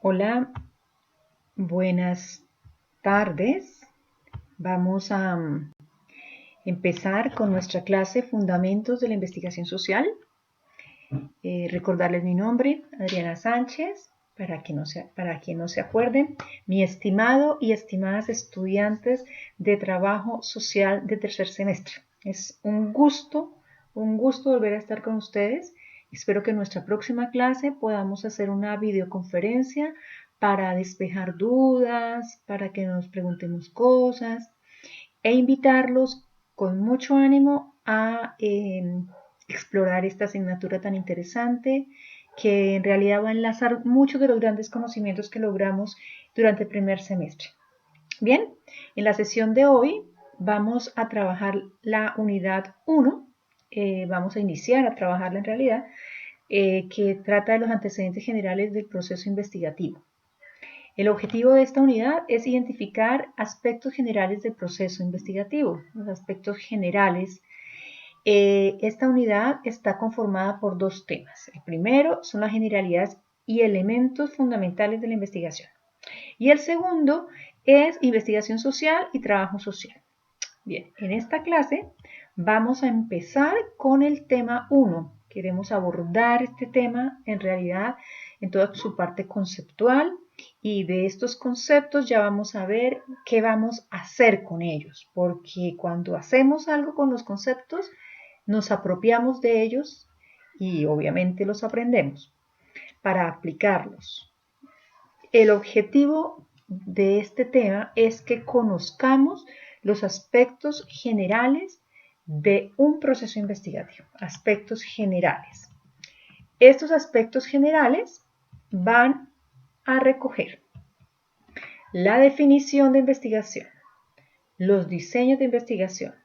Hola, buenas tardes. Vamos a empezar con nuestra clase Fundamentos de la Investigación Social. Recordarles mi nombre, Adriana Sánchez, para quien no se acuerden, mi estimado y estimadas estudiantes de trabajo social de tercer semestre. Es un gusto volver a estar con ustedes. Espero que en nuestra próxima clase podamos hacer una videoconferencia para despejar dudas, para que nos preguntemos cosas e invitarlos con mucho ánimo a explorar esta asignatura tan interesante que en realidad va a enlazar muchos de los grandes conocimientos que logramos durante el primer semestre. Bien, en la sesión de hoy vamos a trabajar la unidad 1, vamos a iniciar a trabajarla en realidad, que trata de los antecedentes generales del proceso investigativo. El objetivo de esta unidad es identificar aspectos generales del proceso investigativo, los aspectos generales. Esta unidad está conformada por dos temas. El primero son las generalidades y elementos fundamentales de la investigación. Y el segundo es investigación social y trabajo social. Bien, en esta clase vamos a empezar con el tema 1. Queremos abordar este tema en realidad en toda su parte conceptual y de estos conceptos ya vamos a ver qué vamos a hacer con ellos, porque cuando hacemos algo con los conceptos nos apropiamos de ellos y obviamente los aprendemos para aplicarlos. El objetivo de este tema es que conozcamos los aspectos generales de un proceso investigativo, aspectos generales. Estos aspectos generales van a recoger la definición de investigación, los diseños de investigación,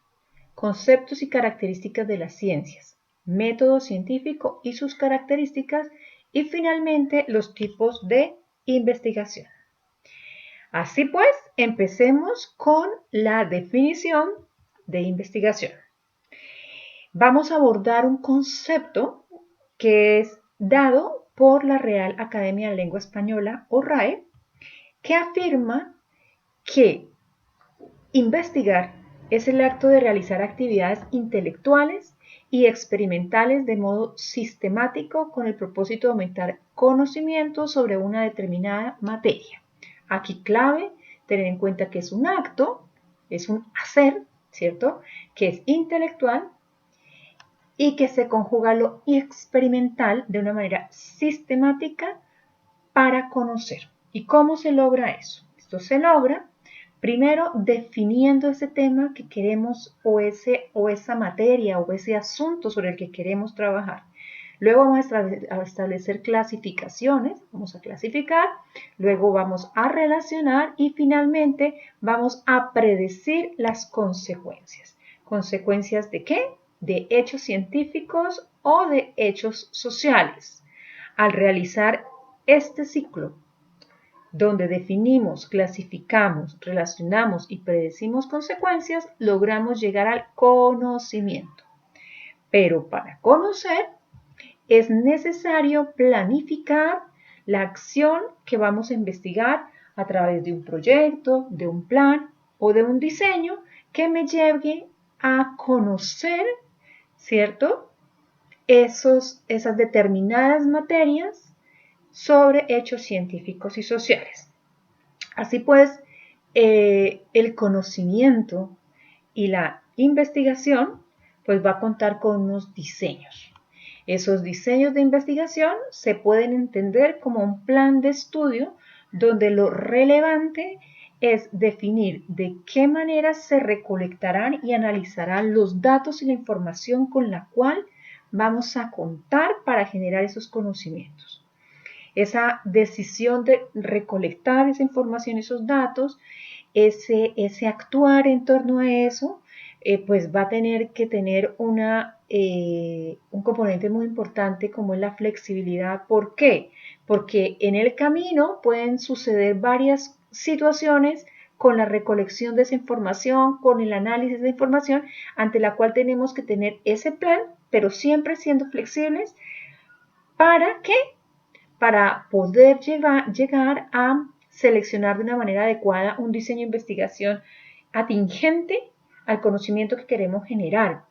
conceptos y características de las ciencias, método científico y sus características y finalmente los tipos de investigación. Así pues, empecemos con la definición de investigación. Vamos a abordar un concepto que es dado por la Real Academia de Lengua Española o RAE, que afirma que investigar es el acto de realizar actividades intelectuales y experimentales de modo sistemático con el propósito de aumentar conocimiento sobre una determinada materia. Aquí clave tener en cuenta que es un acto, es un hacer, ¿cierto? Que es intelectual y que se conjuga lo experimental de una manera sistemática para conocer. ¿Y cómo se logra eso? Esto se logra primero definiendo ese tema que queremos o esa materia o ese asunto sobre el que queremos trabajar. Luego vamos a establecer clasificaciones, vamos a clasificar, luego vamos a relacionar y finalmente vamos a predecir las consecuencias. ¿Consecuencias de qué? De hechos científicos o de hechos sociales. Al realizar este ciclo, donde definimos, clasificamos, relacionamos y predecimos consecuencias, logramos llegar al conocimiento. Pero para conocer es necesario planificar la acción que vamos a investigar a través de un proyecto, de un plan o de un diseño que me lleve a conocer, ¿cierto? Esas determinadas materias sobre hechos científicos y sociales. Así pues, el conocimiento y la investigación pues va a contar con unos diseños. Esos diseños de investigación se pueden entender como un plan de estudio donde lo relevante es definir de qué manera se recolectarán y analizarán los datos y la información con la cual vamos a contar para generar esos conocimientos. Esa decisión de recolectar esa información, esos datos, ese actuar en torno a eso, pues va a tener que tener un componente muy importante como es la flexibilidad. ¿Por qué? Porque en el camino pueden suceder varias situaciones con la recolección de esa información, con el análisis de información, ante la cual tenemos que tener ese plan, pero siempre siendo flexibles. ¿Para qué? para poder llegar a seleccionar de una manera adecuada un diseño de investigación atingente al conocimiento que queremos generar.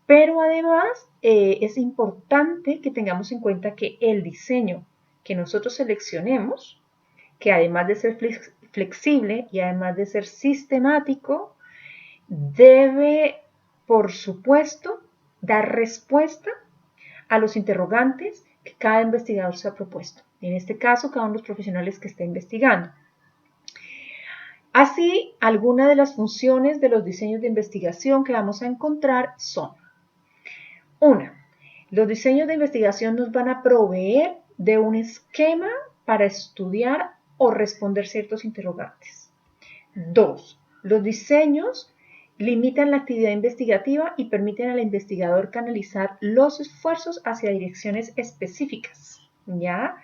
Pero además es importante que tengamos en cuenta que el diseño que nosotros seleccionemos, que además de ser flexible y además de ser sistemático, debe, por supuesto, dar respuesta a los interrogantes que cada investigador se ha propuesto. En este caso, cada uno de los profesionales que está investigando. Así, algunas de las funciones de los diseños de investigación que vamos a encontrar son: 1. Los diseños de investigación nos van a proveer de un esquema para estudiar o responder ciertos interrogantes. 2. Los diseños limitan la actividad investigativa y permiten al investigador canalizar los esfuerzos hacia direcciones específicas, ¿ya?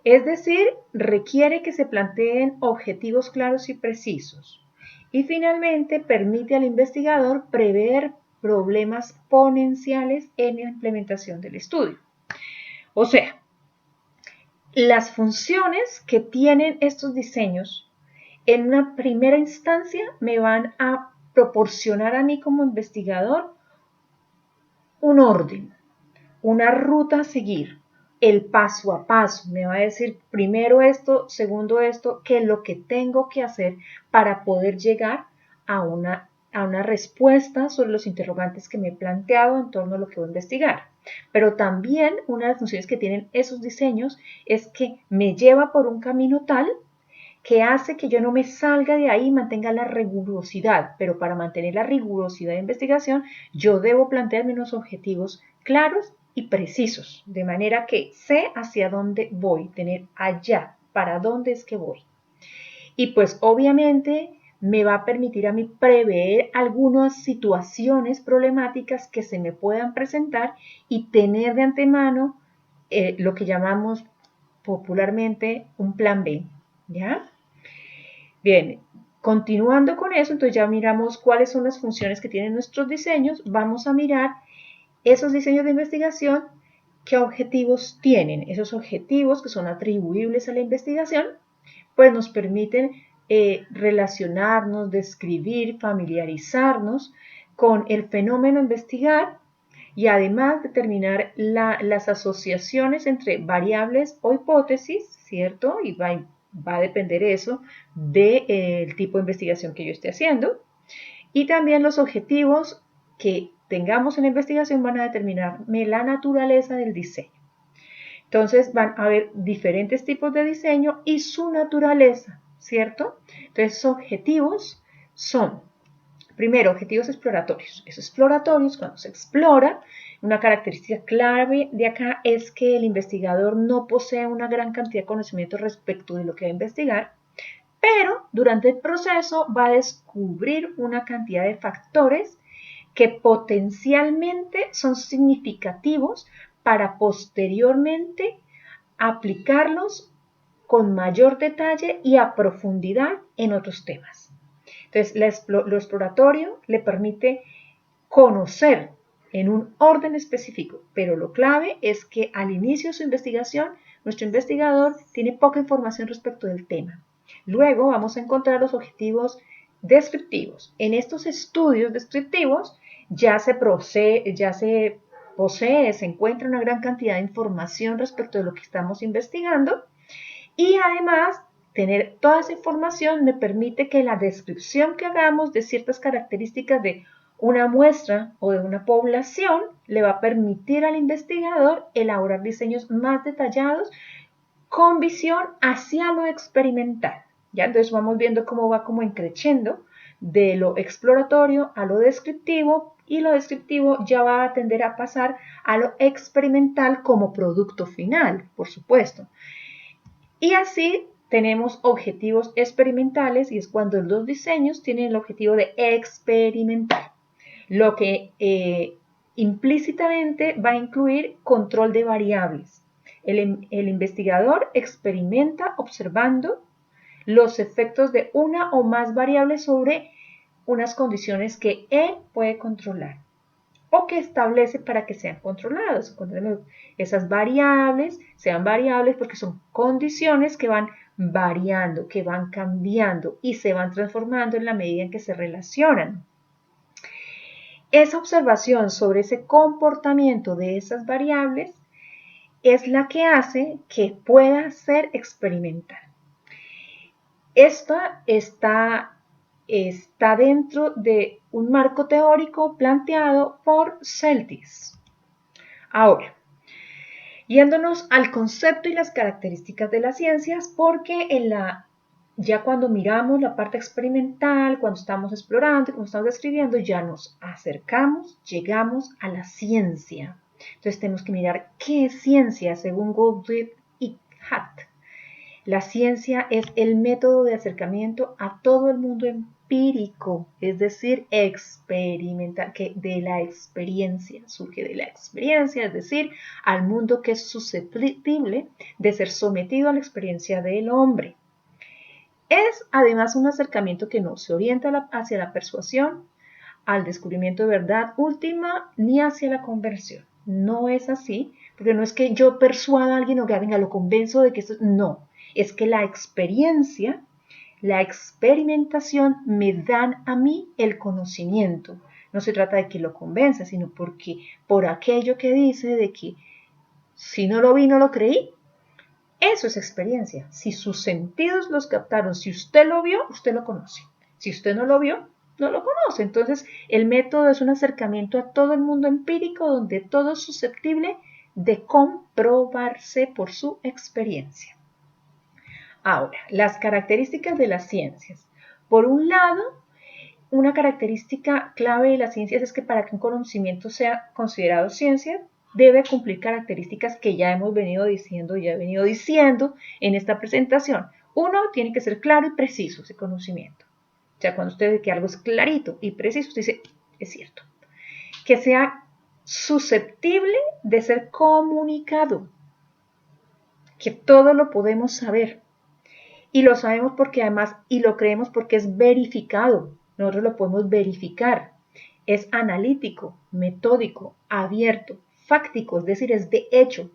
Es decir, requiere que se planteen objetivos claros y precisos. Y finalmente, permite al investigador prever problemas potenciales en la implementación del estudio. O sea, las funciones que tienen estos diseños en una primera instancia me van a proporcionar a mí como investigador un orden, una ruta a seguir, el paso a paso. Me va a decir primero esto, segundo esto, qué es lo que tengo que hacer para poder llegar a una respuesta sobre los interrogantes que me he planteado en torno a lo que voy a investigar. Pero también una de las funciones que tienen esos diseños es que me lleva por un camino tal que hace que yo no me salga de ahí y mantenga la rigurosidad. Pero para mantener la rigurosidad de investigación, yo debo plantearme unos objetivos claros y precisos, de manera que sé hacia dónde voy, tener allá, para dónde es que voy. Y pues obviamente me va a permitir a mí prever algunas situaciones problemáticas que se me puedan presentar y tener de antemano lo que llamamos popularmente un plan B, ¿ya? Bien, continuando con eso, entonces ya miramos cuáles son las funciones que tienen nuestros diseños. Vamos a mirar esos diseños de investigación, qué objetivos tienen. Esos objetivos que son atribuibles a la investigación, pues nos permiten relacionarnos, describir, familiarizarnos con el fenómeno a investigar y además determinar las asociaciones entre variables o hipótesis, ¿cierto? Y va a depender eso del tipo de investigación que yo esté haciendo. Y también los objetivos que tengamos en la investigación van a determinarme la naturaleza del diseño. Entonces van a haber diferentes tipos de diseño y su naturaleza, ¿cierto? Entonces, objetivos son, primero, objetivos exploratorios. Esos exploratorios, cuando se explora, una característica clave de acá es que el investigador no posee una gran cantidad de conocimiento respecto de lo que va a investigar, pero durante el proceso va a descubrir una cantidad de factores que potencialmente son significativos para posteriormente aplicarlos con mayor detalle y a profundidad en otros temas. Entonces, lo exploratorio le permite conocer en un orden específico, pero lo clave es que al inicio de su investigación, nuestro investigador tiene poca información respecto del tema. Luego vamos a encontrar los objetivos descriptivos. En estos estudios descriptivos ya se encuentra una gran cantidad de información respecto de lo que estamos investigando y además tener toda esa información me permite que la descripción que hagamos de ciertas características de una muestra o de una población le va a permitir al investigador elaborar diseños más detallados con visión hacia lo experimental. ¿Ya? Entonces vamos viendo cómo va como increciendo de lo exploratorio a lo descriptivo y lo descriptivo ya va a tender a pasar a lo experimental como producto final, por supuesto. Y así tenemos objetivos experimentales y es cuando los diseños tienen el objetivo de experimentar, lo que implícitamente va a incluir control de variables. El investigador experimenta observando los efectos de una o más variables sobre unas condiciones que él puede controlar. o que establece para que sean controlados. Esas variables sean variables porque son condiciones que van variando, que van cambiando y se van transformando en la medida en que se relacionan. Esa observación sobre ese comportamiento de esas variables es la que hace que pueda ser experimental. Esto está dentro de un marco teórico planteado por Celtis. Ahora, yéndonos al concepto y las características de las ciencias, porque ya cuando miramos la parte experimental, cuando estamos explorando, cuando estamos describiendo, ya nos acercamos, llegamos a la ciencia. Entonces tenemos que mirar qué es ciencia según Goldwyn y Hatt. La ciencia es el método de acercamiento a todo el mundo empírico, es decir, experimental, que de la experiencia, surge de la experiencia, es decir, al mundo que es susceptible de ser sometido a la experiencia del hombre. Es además un acercamiento que no se orienta hacia la persuasión, al descubrimiento de verdad última, ni hacia la conversión. No es así, porque no es que yo persuada a alguien o que venga, lo convenzo de que esto, no. Es que la experiencia, la experimentación me dan a mí el conocimiento. No se trata de que lo convenza, sino porque por aquello que dice de que si no lo vi, no lo creí. Eso es experiencia. Si sus sentidos los captaron, si usted lo vio, usted lo conoce. Si usted no lo vio, no lo conoce. Entonces, el método es un acercamiento a todo el mundo empírico donde todo es susceptible de comprobarse por su experiencia. Ahora, las características de las ciencias. Por un lado, una característica clave de las ciencias es que para que un conocimiento sea considerado ciencia, debe cumplir características que ya hemos venido diciendo en esta presentación. Uno, tiene que ser claro y preciso ese conocimiento. O sea, cuando usted ve que algo es clarito y preciso, usted dice, es cierto. Que sea susceptible de ser comunicado. Que todo lo podemos saber. Y lo sabemos porque además, y lo creemos porque es verificado. Nosotros lo podemos verificar. Es analítico, metódico, abierto, fáctico, es decir, es de hecho,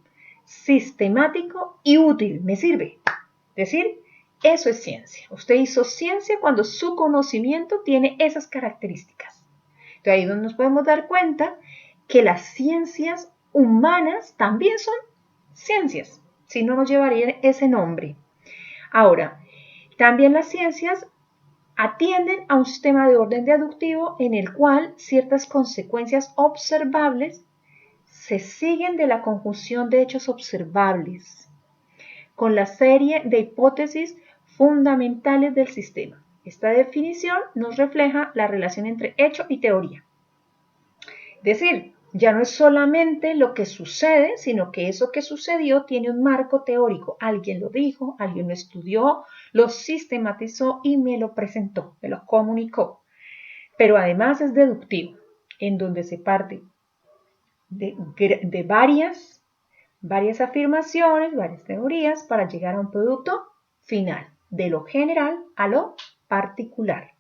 sistemático y útil. Me sirve. Es decir, eso es ciencia. Usted hizo ciencia cuando su conocimiento tiene esas características. Entonces ahí es donde nos podemos dar cuenta que las ciencias humanas también son ciencias. Si no, nos llevarían ese nombre. Ahora, también las ciencias atienden a un sistema de orden deductivo en el cual ciertas consecuencias observables se siguen de la conjunción de hechos observables, con la serie de hipótesis fundamentales del sistema. Esta definición nos refleja la relación entre hecho y teoría. Es decir, ya no es solamente lo que sucede, sino que eso que sucedió tiene un marco teórico. Alguien lo dijo, alguien lo estudió, lo sistematizó y me lo presentó, me lo comunicó. Pero además es deductivo, en donde se parte de varias afirmaciones, varias teorías para llegar a un producto final, de lo general a lo particular.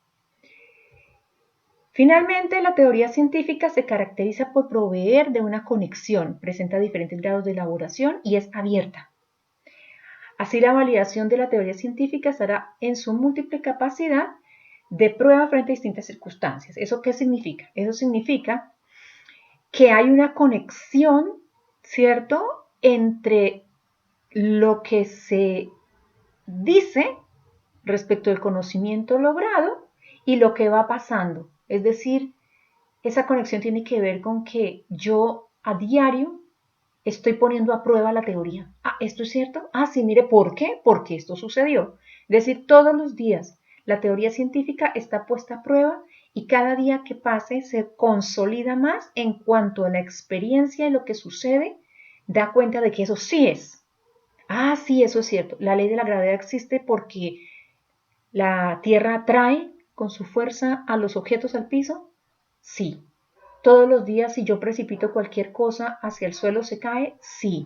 Finalmente, la teoría científica se caracteriza por proveer de una conexión, presenta diferentes grados de elaboración y es abierta. Así, la validación de la teoría científica estará en su múltiple capacidad de prueba frente a distintas circunstancias. ¿Eso qué significa? Eso significa que hay una conexión, ¿cierto?, entre lo que se dice respecto al conocimiento logrado y lo que va pasando. Es decir, esa conexión tiene que ver con que yo a diario estoy poniendo a prueba la teoría. Ah, ¿esto es cierto? Ah, sí, mire, ¿por qué? Porque esto sucedió. Es decir, todos los días la teoría científica está puesta a prueba y cada día que pase se consolida más en cuanto a la experiencia y lo que sucede, da cuenta de que eso sí es. Ah, sí, eso es cierto. La ley de la gravedad existe porque la Tierra atrae con su fuerza a los objetos al piso. Sí. Todos los días, si yo precipito cualquier cosa hacia el suelo, ¿se cae? Sí.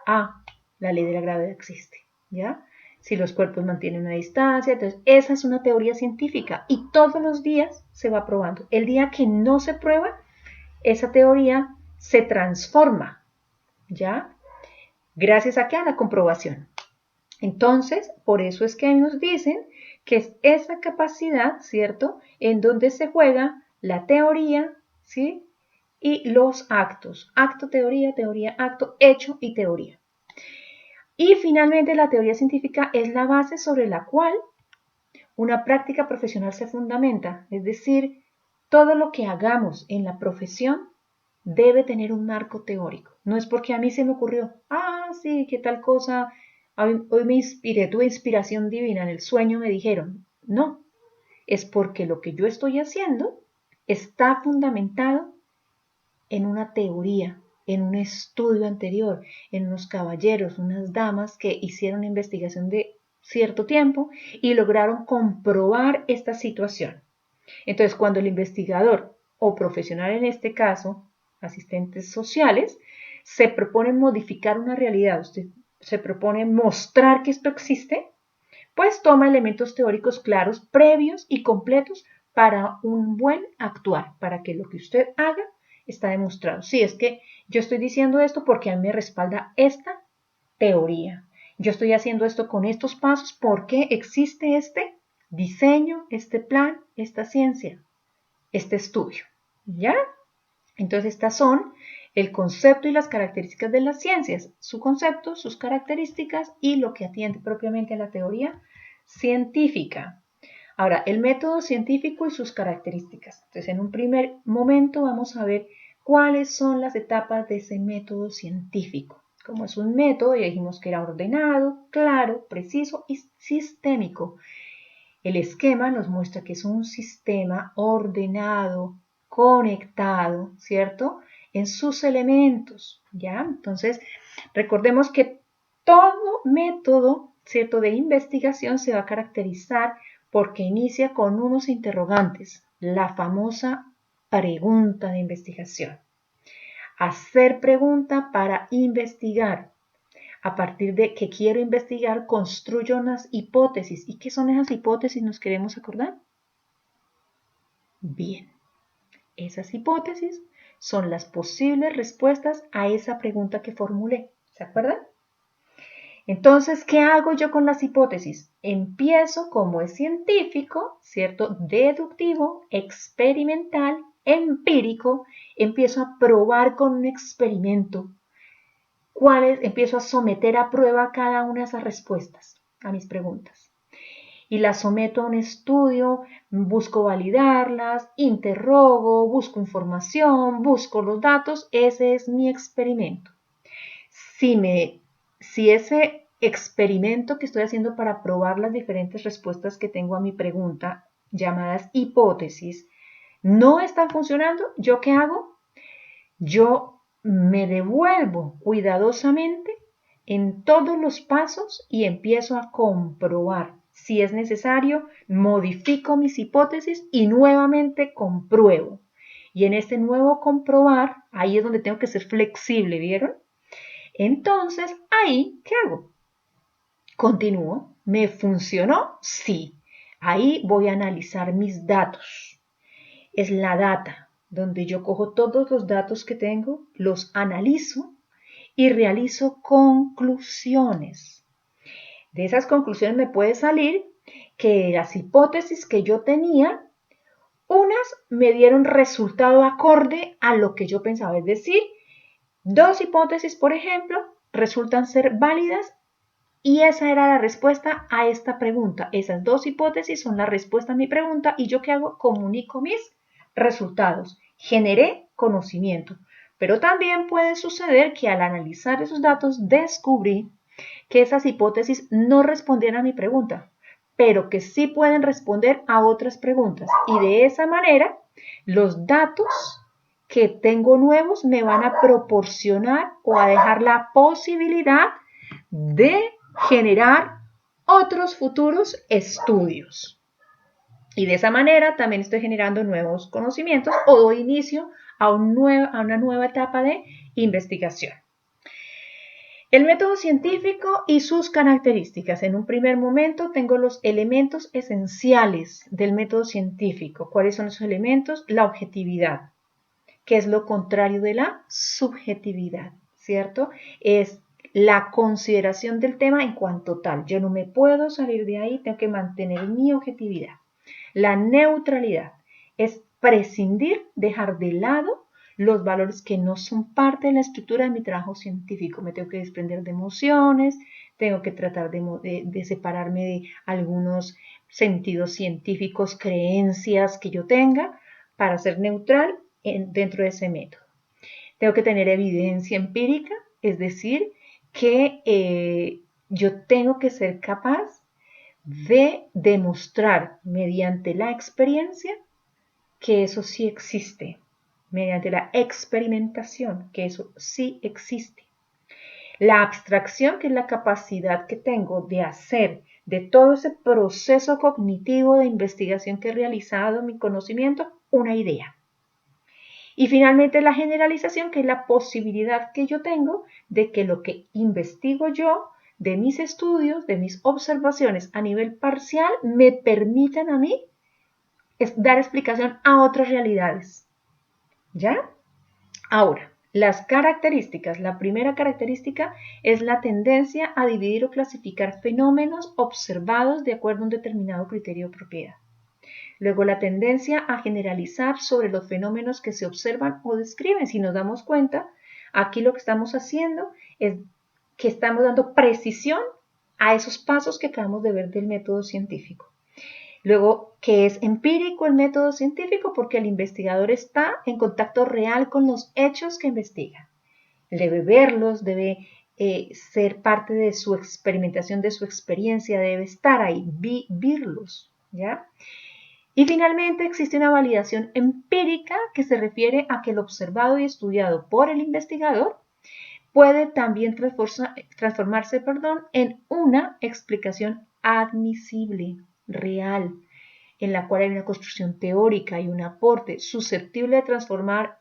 Ah, la ley de la gravedad existe, ¿ya? Si los cuerpos mantienen una distancia, entonces esa es una teoría científica y todos los días se va probando. El día que no se prueba, esa teoría se transforma, ¿ya? Gracias a qué? A la comprobación. Entonces, por eso es que nos dicen que es esa capacidad, ¿cierto?, en donde se juega la teoría, ¿sí?, y los actos. Acto, teoría, teoría, acto, hecho y teoría. Y finalmente la teoría científica es la base sobre la cual una práctica profesional se fundamenta, es decir, todo lo que hagamos en la profesión debe tener un marco teórico. No es porque a mí se me ocurrió, sí, qué tal cosa, hoy me inspiré, tuve inspiración divina, en el sueño me dijeron. No, es porque lo que yo estoy haciendo está fundamentado en una teoría, en un estudio anterior, en unos caballeros, unas damas que hicieron una investigación de cierto tiempo y lograron comprobar esta situación. Entonces, cuando el investigador o profesional, en este caso, asistentes sociales, se propone modificar una realidad, usted se propone mostrar que esto existe, pues toma elementos teóricos claros, previos y completos para un buen actuar, para que lo que usted haga está demostrado. Sí, es que yo estoy diciendo esto porque a mí me respalda esta teoría. Yo estoy haciendo esto con estos pasos porque existe este diseño, este plan, esta ciencia, este estudio. ¿Ya? Entonces estas son el concepto y las características de las ciencias, su concepto, sus características y lo que atiende propiamente a la teoría científica. Ahora, el método científico y sus características. Entonces, en un primer momento vamos a ver cuáles son las etapas de ese método científico. Como es un método, ya dijimos que era ordenado, claro, preciso y sistémico. El esquema nos muestra que es un sistema ordenado, conectado, ¿cierto?, en sus elementos, ¿ya? Entonces, recordemos que todo método, ¿cierto?, de investigación se va a caracterizar porque inicia con unos interrogantes, la famosa pregunta de investigación. Hacer pregunta para investigar. A partir de que quiero investigar, construyo unas hipótesis. ¿Y qué son esas hipótesis? ¿Nos queremos acordar? Bien, esas hipótesis son las posibles respuestas a esa pregunta que formulé. ¿Se acuerdan? Entonces, ¿qué hago yo con las hipótesis? Empiezo, como es científico, ¿cierto?, deductivo, experimental, empírico, empiezo a probar con un experimento. Empiezo a someter a prueba cada una de esas respuestas a mis preguntas. Y las someto a un estudio, busco validarlas, interrogo, busco información, busco los datos. Ese es mi experimento. Si ese experimento que estoy haciendo para probar las diferentes respuestas que tengo a mi pregunta, llamadas hipótesis, no están funcionando, ¿yo qué hago? Yo me devuelvo cuidadosamente en todos los pasos y empiezo a comprobar. Si es necesario, modifico mis hipótesis y nuevamente compruebo. Y en este nuevo comprobar, ahí es donde tengo que ser flexible, ¿vieron? Entonces, ahí, ¿qué hago? Continúo. ¿Me funcionó? Sí. Ahí voy a analizar mis datos. Es la data, donde yo cojo todos los datos que tengo, los analizo y realizo conclusiones. De esas conclusiones me puede salir que las hipótesis que yo tenía, unas me dieron resultado acorde a lo que yo pensaba. Es decir, dos hipótesis, por ejemplo, resultan ser válidas y esa era la respuesta a esta pregunta. Esas dos hipótesis son la respuesta a mi pregunta y yo ¿qué hago? Comunico mis resultados. Generé conocimiento. Pero también puede suceder que al analizar esos datos descubrí que esas hipótesis no respondían a mi pregunta, pero que sí pueden responder a otras preguntas. Y de esa manera, los datos que tengo nuevos me van a proporcionar o a dejar la posibilidad de generar otros futuros estudios. Y de esa manera también estoy generando nuevos conocimientos o doy inicio a una nueva etapa de investigación. El método científico y sus características. En un primer momento tengo los elementos esenciales del método científico. ¿Cuáles son esos elementos? La objetividad. que es lo contrario de la subjetividad, ¿cierto? Es la consideración del tema en cuanto tal. Yo no me puedo salir de ahí, tengo que mantener mi objetividad. La neutralidad es prescindir, dejar de lado los valores que no son parte de la estructura de mi trabajo científico. Me tengo que desprender de emociones, tengo que tratar de separarme de algunos sentidos científicos, creencias que yo tenga para ser neutral dentro de ese método. Tengo que tener evidencia empírica, es decir, que yo tengo que ser capaz de demostrar mediante la experiencia que eso sí existe, mediante la experimentación que eso sí existe. La abstracción, que es la capacidad que tengo de hacer de todo ese proceso cognitivo de investigación que he realizado, mi conocimiento, una idea. Y finalmente la generalización, que es la posibilidad que yo tengo de que lo que investigo yo, de mis estudios, de mis observaciones a nivel parcial, me permitan a mí dar explicación a otras realidades. ¿Ya? Ahora, las características. La primera característica es la tendencia a dividir o clasificar fenómenos observados de acuerdo a un determinado criterio de propiedad. Luego, la tendencia a generalizar sobre los fenómenos que se observan o describen. Si nos damos cuenta, aquí lo que estamos haciendo es que estamos dando precisión a esos pasos que acabamos de ver del método científico. Luego, que es empírico el método científico porque el investigador está en contacto real con los hechos que investiga. Debe verlos, debe ser parte de su experimentación, de su experiencia, debe estar ahí, vivirlos, ¿ya? Y finalmente existe una validación empírica que se refiere a que el observado y estudiado por el investigador puede también transformarse en una explicación admisible, real, en la cual hay una construcción teórica y un aporte susceptible de transformar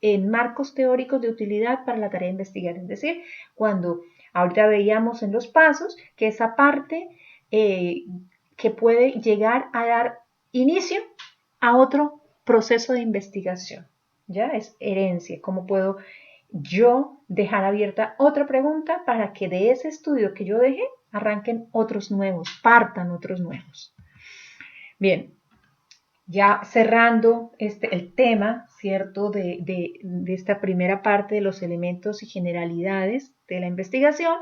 en marcos teóricos de utilidad para la tarea de investigar. Es decir, cuando ahorita veíamos en los pasos que esa parte que puede llegar a dar inicio a otro proceso de investigación. ¿Ya? Es herencia. ¿Cómo puedo yo dejar abierta otra pregunta para que de ese estudio que yo dejé arranquen otros nuevos, partan otros nuevos? Bien, ya cerrando el tema, ¿cierto?, de esta primera parte de los elementos y generalidades de la investigación,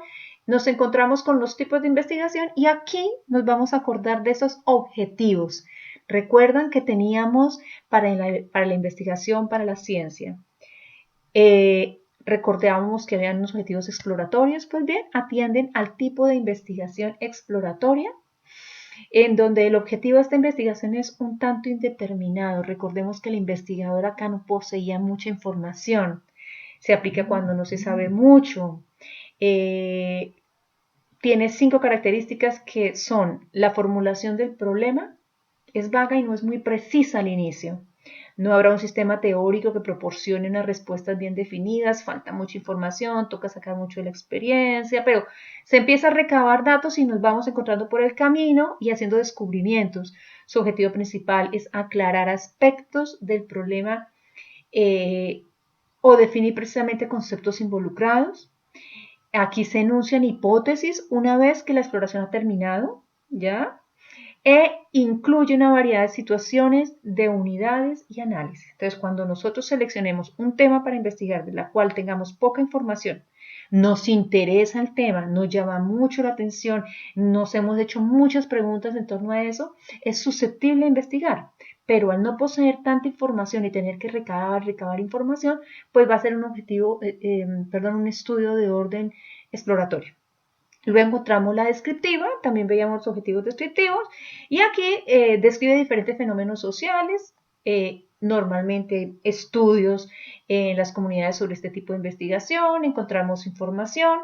nos encontramos con los tipos de investigación y aquí nos vamos a acordar de esos objetivos. Recuerdan que teníamos para la investigación, para la ciencia, recordábamos que habían unos objetivos exploratorios. Pues bien, atienden al tipo de investigación exploratoria, en donde el objetivo de esta investigación es un tanto indeterminado. Recordemos que el investigador acá no poseía mucha información. Se aplica cuando no se sabe mucho. Tiene 5 características que son: la formulación del problema es vaga y no es muy precisa al inicio. No habrá un sistema teórico que proporcione unas respuestas bien definidas, falta mucha información, toca sacar mucho de la experiencia, pero se empieza a recabar datos y nos vamos encontrando por el camino y haciendo descubrimientos. Su objetivo principal es aclarar aspectos del problema o definir precisamente conceptos involucrados. Aquí se enuncian hipótesis una vez que la exploración ha terminado, ¿ya? Incluye una variedad de situaciones, de unidades y análisis. Entonces, cuando nosotros seleccionemos un tema para investigar de la cual tengamos poca información, nos interesa el tema, nos llama mucho la atención, nos hemos hecho muchas preguntas en torno a eso, es susceptible a investigar. Pero al no poseer tanta información y tener que recabar información, pues va a ser un estudio de orden exploratorio. Luego encontramos la descriptiva, también veíamos los objetivos descriptivos, y aquí describe diferentes fenómenos sociales, normalmente estudios en las comunidades sobre este tipo de investigación. Encontramos información,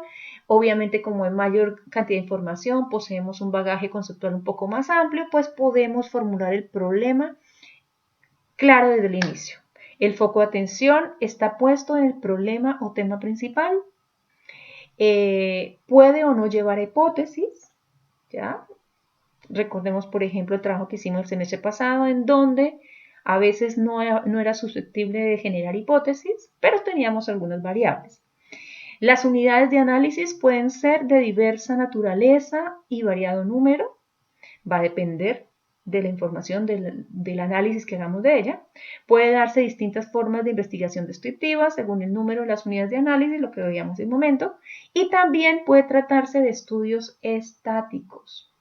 obviamente como hay mayor cantidad de información, poseemos un bagaje conceptual un poco más amplio, pues podemos formular el problema claro desde el inicio. El foco de atención está puesto en el problema o tema principal. Puede o no llevar hipótesis, ¿ya? Recordemos, por ejemplo, el trabajo que hicimos el semestre pasado, en donde A veces no era susceptible de generar hipótesis, pero teníamos algunas variables. Las unidades de análisis pueden ser de diversa naturaleza y variado número. Va a depender de la información del análisis que hagamos de ella. Puede darse distintas formas de investigación descriptiva según el número de las unidades de análisis, lo que veíamos en un momento. Y también puede tratarse de estudios estáticos.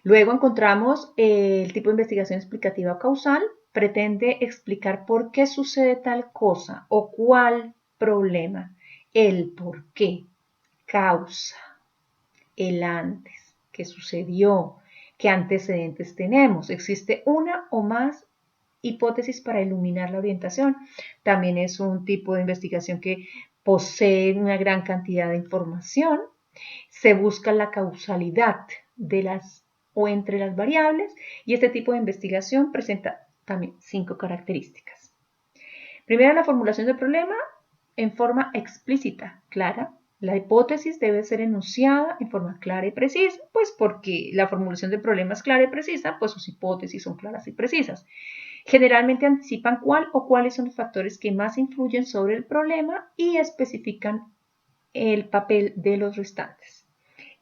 Luego encontramos el tipo de investigación explicativa o causal. Pretende explicar por qué sucede tal cosa o cuál problema. El por qué, causa, el antes, qué sucedió, qué antecedentes tenemos. Existe una o más hipótesis para iluminar la orientación. También es un tipo de investigación que posee una gran cantidad de información. Se busca la causalidad de las o entre las variables y este tipo de investigación presenta también 5 características. Primero, la formulación del problema en forma explícita, clara. La hipótesis debe ser enunciada en forma clara y precisa, pues porque la formulación del problema es clara y precisa, pues sus hipótesis son claras y precisas. Generalmente anticipan cuál o cuáles son los factores que más influyen sobre el problema y especifican el papel de los restantes.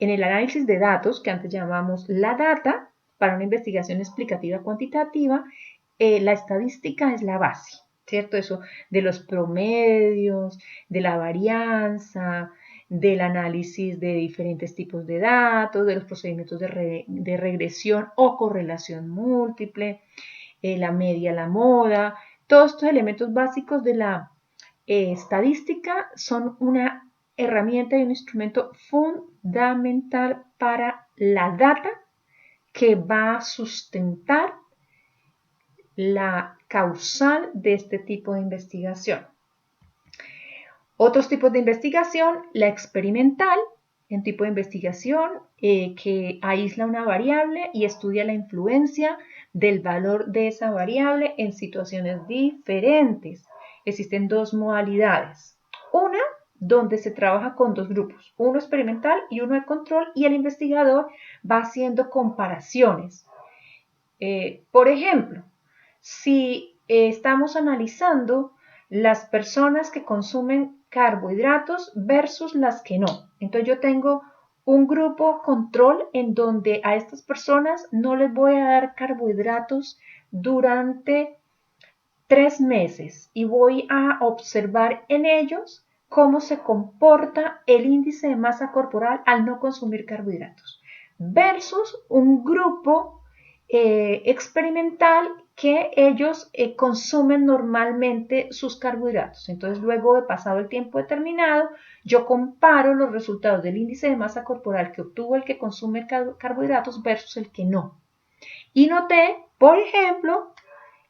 En el análisis de datos, que antes llamamos la data, para una investigación explicativa cuantitativa, la estadística es la base, ¿cierto? Eso de los promedios, de la varianza, del análisis de diferentes tipos de datos, de los procedimientos de regresión o correlación múltiple, la media, la moda. Todos estos elementos básicos de la estadística son una herramienta y un instrumento fundamental para la data que va a sustentar la causal de este tipo de investigación. Otros tipos de investigación, la experimental, un tipo de investigación que aísla una variable y estudia la influencia del valor de esa variable en situaciones diferentes. Existen 2 modalidades. Una, donde se trabaja con 2 grupos, uno experimental y uno de control, y el investigador va haciendo comparaciones. Por ejemplo, si estamos analizando las personas que consumen carbohidratos versus las que no. Entonces yo tengo un grupo control en donde a estas personas no les voy a dar carbohidratos durante 3 meses y voy a observar en ellos cómo se comporta el índice de masa corporal al no consumir carbohidratos versus un grupo experimental que ellos consumen normalmente sus carbohidratos. Entonces, luego de pasado el tiempo determinado, yo comparo los resultados del índice de masa corporal que obtuvo el que consume carbohidratos versus el que no. Y noté, por ejemplo,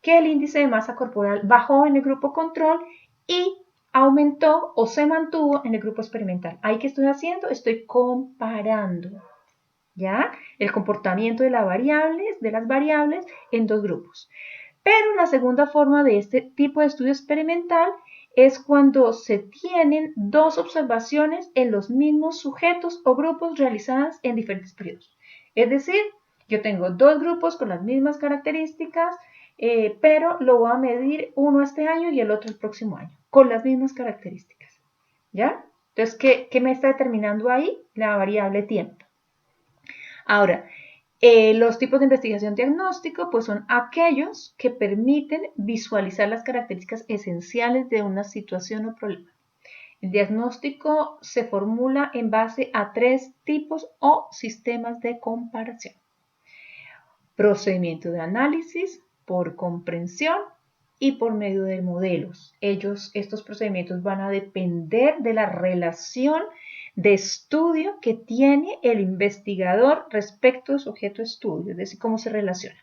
que el índice de masa corporal bajó en el grupo control y aumentó o se mantuvo en el grupo experimental. ¿Ahí qué estoy haciendo? Estoy comparando, ¿ya? El comportamiento de las variables en 2 grupos. Pero la segunda forma de este tipo de estudio experimental es cuando se tienen 2 observaciones en los mismos sujetos o grupos realizadas en diferentes periodos. Es decir, yo tengo 2 grupos con las mismas características, pero lo voy a medir uno este año y el otro el próximo año, con las mismas características, ¿ya? Entonces, ¿qué me está determinando ahí? La variable tiempo. Ahora, los tipos de investigación diagnóstico pues son aquellos que permiten visualizar las características esenciales de una situación o problema. El diagnóstico se formula en base a 3 tipos o sistemas de comparación. Procedimiento de análisis, por comprensión y por medio de modelos. Estos procedimientos van a depender de la relación de estudio que tiene el investigador respecto de su objeto de estudio, es decir, cómo se relaciona.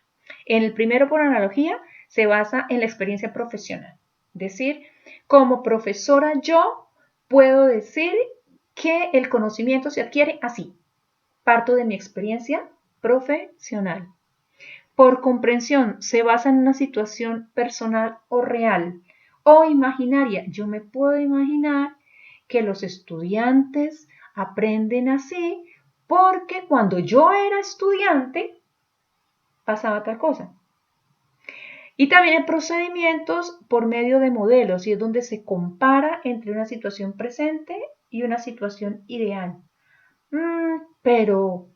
En el primero, por analogía, se basa en la experiencia profesional. Es decir, como profesora yo puedo decir que el conocimiento se adquiere así. Parto de mi experiencia profesional. Por comprensión, se basa en una situación personal o real o imaginaria. Yo me puedo imaginar que los estudiantes aprenden así porque cuando yo era estudiante pasaba tal cosa. Y también hay procedimientos por medio de modelos, y es donde se compara entre una situación presente y una situación ideal. Pero,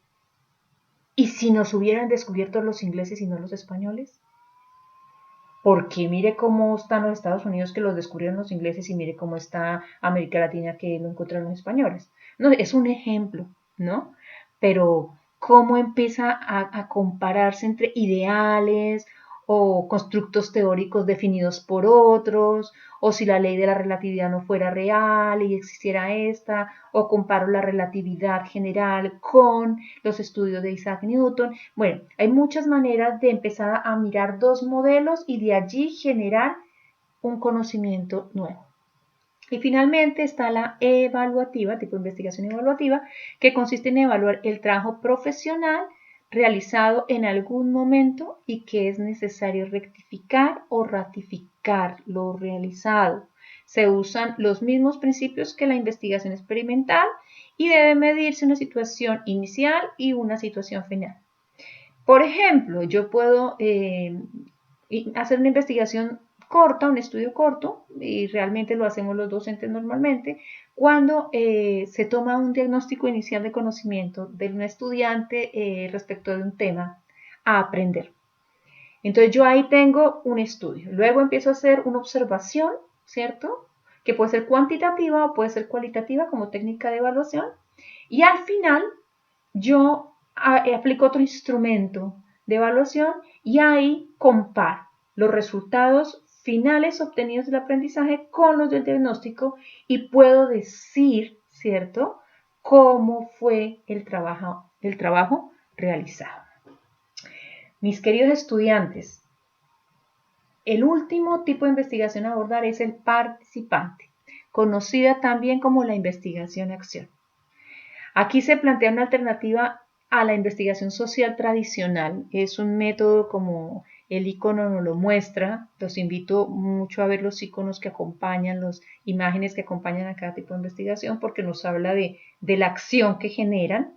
¿y si nos hubieran descubierto los ingleses y no los españoles? Porque mire cómo están los Estados Unidos que los descubrieron los ingleses y mire cómo está América Latina que lo encontraron los españoles. No, es un ejemplo, ¿no? Pero cómo empieza a compararse entre ideales o constructos teóricos definidos por otros, o si la ley de la relatividad no fuera real y existiera esta, o comparo la relatividad general con los estudios de Isaac Newton. Bueno, hay muchas maneras de empezar a mirar dos modelos y de allí generar un conocimiento nuevo. Y finalmente está la evaluativa, tipo de investigación evaluativa, que consiste en evaluar el trabajo profesional realizado en algún momento y que es necesario rectificar o ratificar lo realizado. Se usan los mismos principios que la investigación experimental y debe medirse una situación inicial y una situación final. Por ejemplo, yo puedo hacer una investigación corta, un estudio corto, y realmente lo hacemos los docentes normalmente, cuando se toma un diagnóstico inicial de conocimiento de un estudiante respecto de un tema a aprender. Entonces yo ahí tengo un estudio. Luego empiezo a hacer una observación, ¿cierto? Que puede ser cuantitativa o puede ser cualitativa como técnica de evaluación. Y al final yo aplico otro instrumento de evaluación y ahí comparo los resultados finales obtenidos del aprendizaje con los del diagnóstico y puedo decir, ¿cierto?, cómo fue el trabajo realizado. Mis queridos estudiantes, el último tipo de investigación a abordar es el participante, conocida también como la investigación-acción. Aquí se plantea una alternativa a la investigación social tradicional. Es un método como el icono nos lo muestra. Los invito mucho a ver los iconos que acompañan, las imágenes que acompañan a cada tipo de investigación, porque nos habla de la acción que generan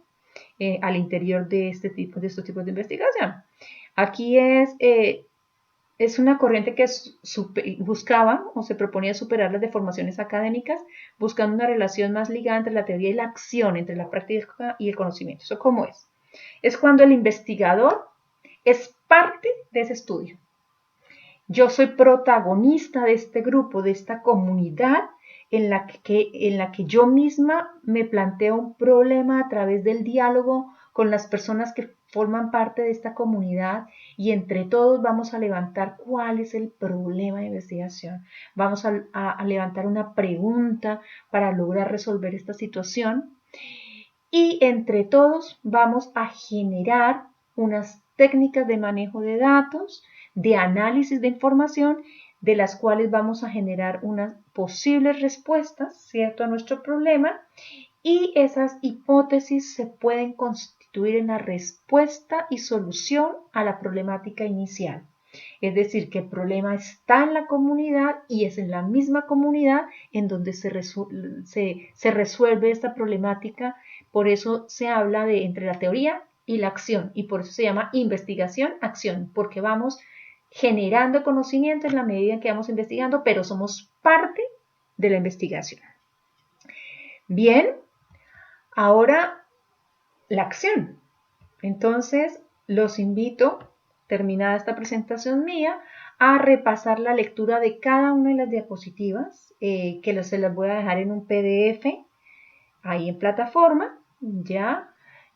al interior de estos tipos de investigación. Aquí es una corriente que buscaba o se proponía superar las deformaciones académicas, buscando una relación más ligada entre la teoría y la acción, entre la práctica y el conocimiento. ¿Eso cómo es? Es cuando el investigador es parte de ese estudio. Yo soy protagonista de este grupo, de esta comunidad en la que yo misma me planteo un problema a través del diálogo con las personas que forman parte de esta comunidad y entre todos vamos a levantar cuál es el problema de investigación. Vamos a levantar una pregunta para lograr resolver esta situación y entre todos vamos a generar unas técnicas de manejo de datos, de análisis de información, de las cuales vamos a generar unas posibles respuestas, ¿cierto?, a nuestro problema, y esas hipótesis se pueden constituir en la respuesta y solución a la problemática inicial. Es decir, que el problema está en la comunidad y es en la misma comunidad en donde se resuelve esta problemática. Por eso se habla de entre la teoría y la acción y por eso se llama investigación-acción, porque vamos generando conocimiento en la medida en que vamos investigando, pero somos parte de la investigación. Bien, ahora la acción. Entonces, los invito, terminada esta presentación mía, a repasar la lectura de cada una de las diapositivas, que se las voy a dejar en un PDF ahí en plataforma, ya,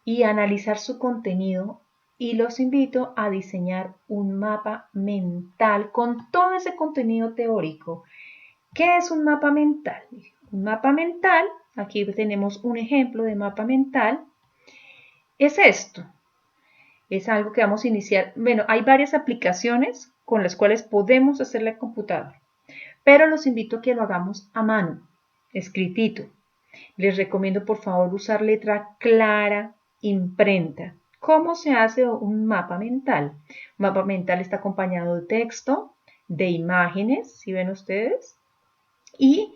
y analizar su contenido. Y los invito a diseñar un mapa mental con todo ese contenido teórico. ¿Qué es un mapa mental? Un mapa mental, aquí tenemos un ejemplo de mapa mental, es esto. Es algo que vamos a iniciar. Bueno, hay varias aplicaciones con las cuales podemos hacerle al computador, pero los invito a que lo hagamos a mano, escritito. Les recomiendo por favor usar letra clara, imprenta. ¿Cómo se hace un mapa mental? Un mapa mental está acompañado de texto, de imágenes, si ven ustedes, y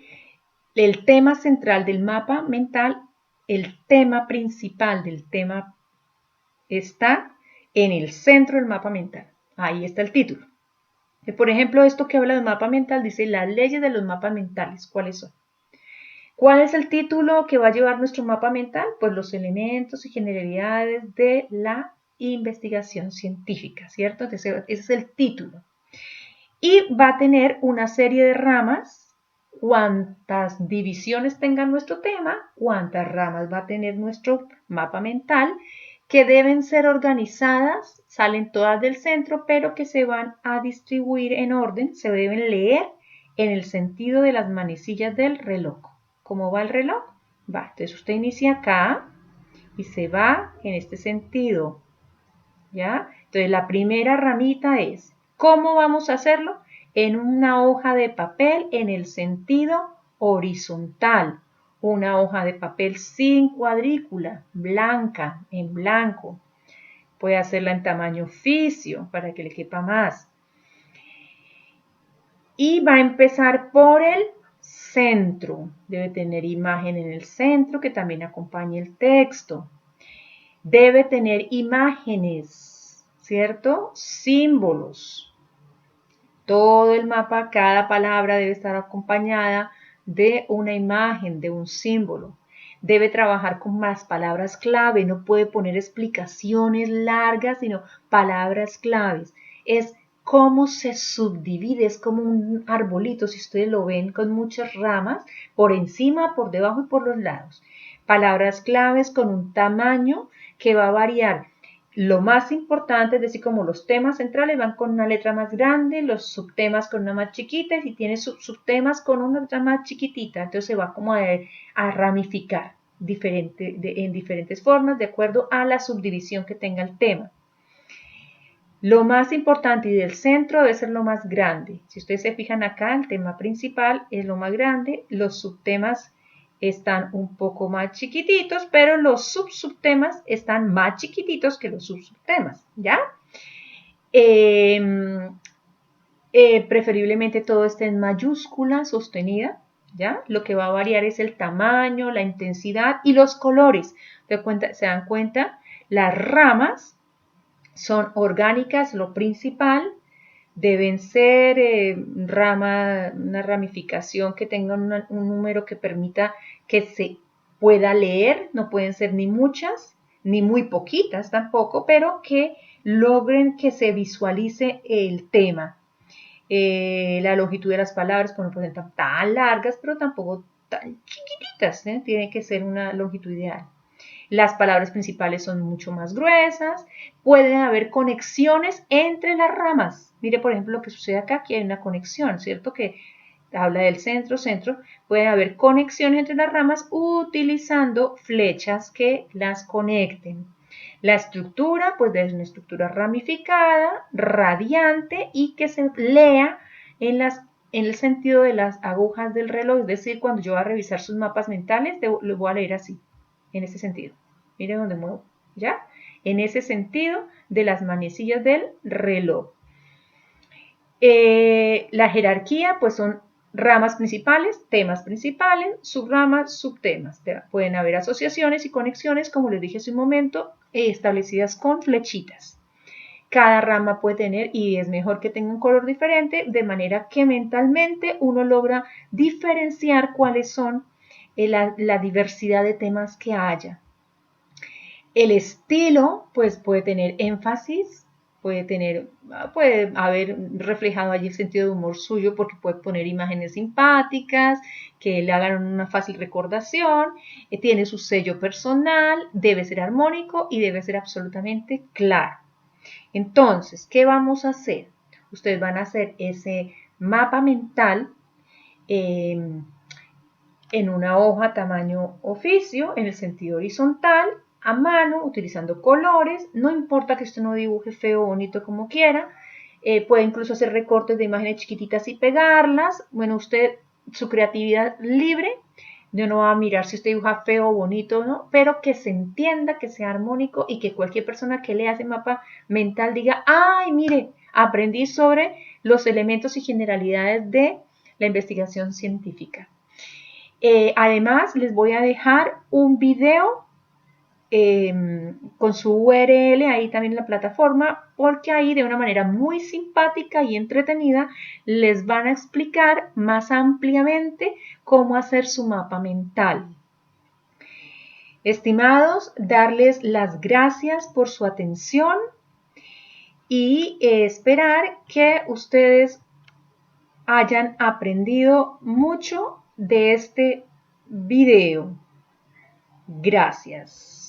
el tema central del mapa mental, el tema principal del tema está en el centro del mapa mental. Ahí está el título. Por ejemplo, esto que habla de mapa mental dice las leyes de los mapas mentales. ¿Cuáles son? ¿Cuál es el título que va a llevar nuestro mapa mental? Pues los elementos y generalidades de la investigación científica, ¿cierto? Entonces, ese es el título. Y va a tener una serie de ramas. Cuantas divisiones tenga nuestro tema, cuántas ramas va a tener nuestro mapa mental, que deben ser organizadas, salen todas del centro, pero que se van a distribuir en orden, se deben leer en el sentido de las manecillas del reloj. ¿Cómo va el reloj? Va, entonces usted inicia acá y se va en este sentido, ¿ya? Entonces la primera ramita es, ¿cómo vamos a hacerlo? En una hoja de papel en el sentido horizontal, una hoja de papel sin cuadrícula, blanca, en blanco. Puede hacerla en tamaño oficio para que le quepa más. Y va a empezar por el centro. Debe tener imagen en el centro que también acompañe el texto. Debe tener imágenes, ¿cierto? Símbolos. Todo el mapa, cada palabra debe estar acompañada de una imagen, de un símbolo. Debe trabajar con más palabras clave, no puede poner explicaciones largas, sino palabras claves. Es cómo se subdivide, es como un arbolito, si ustedes lo ven, con muchas ramas, por encima, por debajo y por los lados. Palabras claves con un tamaño que va a variar. Lo más importante es decir, como los temas centrales van con una letra más grande, los subtemas con una más chiquita, y si tiene subtemas con una letra más chiquitita, entonces se va como a ramificar en diferentes formas de acuerdo a la subdivisión que tenga el tema. Lo más importante y del centro debe ser lo más grande. Si ustedes se fijan acá, el tema principal es lo más grande, los subtemas están un poco más chiquititos, pero los subtemas están más chiquititos que los subtemas, ¿ya? Preferiblemente todo esté en mayúscula sostenida, ¿ya? Lo que va a variar es el tamaño, la intensidad y los colores. ¿Se dan cuenta? Las ramas son orgánicas, lo principal, deben ser una ramificación que tenga un número que permita que se pueda leer, no pueden ser ni muchas, ni muy poquitas tampoco, pero que logren que se visualice el tema. La longitud de las palabras, pues no pueden ser tan largas, pero tampoco tan chiquititas, ¿eh? Tiene que ser una longitud ideal. Las palabras principales son mucho más gruesas, pueden haber conexiones entre las ramas. Mire, por ejemplo, lo que sucede acá, aquí hay una conexión, ¿cierto? Que habla del centro, pueden haber conexiones entre las ramas utilizando flechas que las conecten. La estructura, pues es una estructura ramificada, radiante y que se lea en el sentido de las agujas del reloj, es decir, cuando yo voy a revisar sus mapas mentales, los voy a leer así, en ese sentido. Miren dónde muevo, ¿ya? En ese sentido de las manecillas del reloj. La jerarquía, pues son ramas principales, temas principales, subramas, subtemas. Pueden haber asociaciones y conexiones, como les dije hace un momento, establecidas con flechitas. Cada rama puede tener, y es mejor que tenga un color diferente, de manera que mentalmente uno logra diferenciar cuáles son la diversidad de temas que haya. El estilo, pues puede tener énfasis, puede haber reflejado allí el sentido de humor suyo porque puede poner imágenes simpáticas que le hagan una fácil recordación, tiene su sello personal, debe ser armónico y debe ser absolutamente claro. Entonces, ¿qué vamos a hacer? Ustedes van a hacer ese mapa mental en una hoja tamaño oficio, en el sentido horizontal, a mano, utilizando colores. No importa que usted no dibuje feo o bonito como quiera. Puede incluso hacer recortes de imágenes chiquititas y pegarlas. Bueno, usted, su creatividad libre. Yo no voy a mirar si usted dibuja feo o bonito o no, pero que se entienda, que sea armónico y que cualquier persona que lea ese mapa mental diga, ¡ay, mire! Aprendí sobre los elementos y generalidades de la investigación científica. Además, les voy a dejar un video con su URL ahí también en la plataforma, porque ahí de una manera muy simpática y entretenida les van a explicar más ampliamente cómo hacer su mapa mental. Estimados, darles las gracias por su atención y esperar que ustedes hayan aprendido mucho de este video. Gracias.